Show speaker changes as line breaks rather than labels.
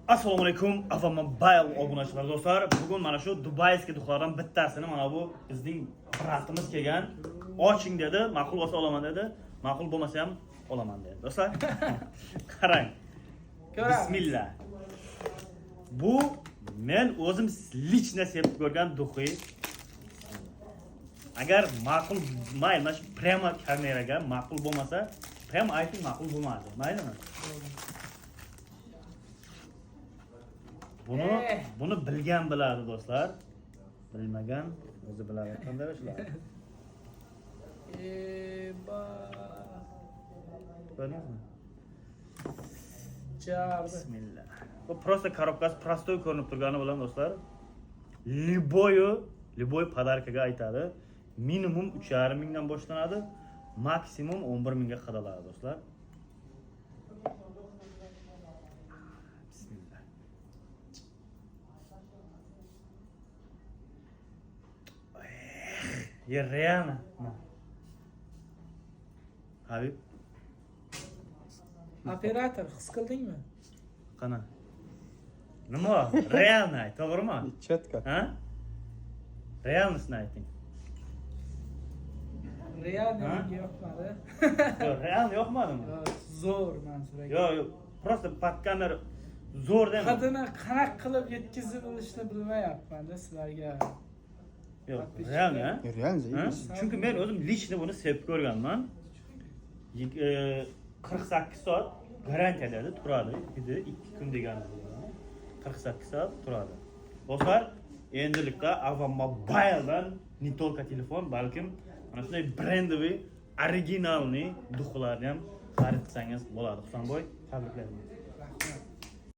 Assalomu alaykum, Avamobile obunachilar do'stlar. Bugun mana shu dubayskiy duxlardan bittasini mana bu bizning brendimiz kelgan. Oching dedi, ma'qul bo'lsa olaman dedi. Ma'qul bo'lmasa ham olaman dedi. Do'stlar, qarang. Bismillah. Bu men o'zim lichna sevib ko'rgan duxi. Agar ma'qul mana shu prema kameraga ma'qul bo'lmasa, prema ayting ma'qul bo'lmadi. Maylimi? Bunu bilgan biladi do'stlar. Bilmagan o'zi biladi. Qanday shular? Ko'rdingizmi? Bismillah. Bu просто коробкасы prostoy ko'rinib turgani bilan do'stlar, любой podarkaga aytadi. Minimum 3,5 mingdan boshlanadi, maksimum 11 mingga qadaladi do'stlar. Реально. Habib.
Operator his qildingmi?
Qana? Nima? Realni ayt, to'g'rimi?
Четко.
Ha? Realnostni ayting.
Realni menga yoqmadi.
Yo'q, realni yoqmadimi?
Zo'r Mansuraga.
Yo'q, просто под kamera zo'r dema.
Qadini qanaqa qilib yetkazib olishni bilmayapman-da sizlarga.
Yo'q, realni, ha?
Реально zaif.
Chunki men o'zim lichni buni sevib ko'rganman. 48 soat garantiya dedi, turadi. 2 kun degani. 48 soat turadi. Do'stlar, endilikda Avamobile не только telefon, balkim mana shunday brendoviy, originalniy duxlarni ham xarid qilsangiz bo'ladi. Husanboy, tabriklayman.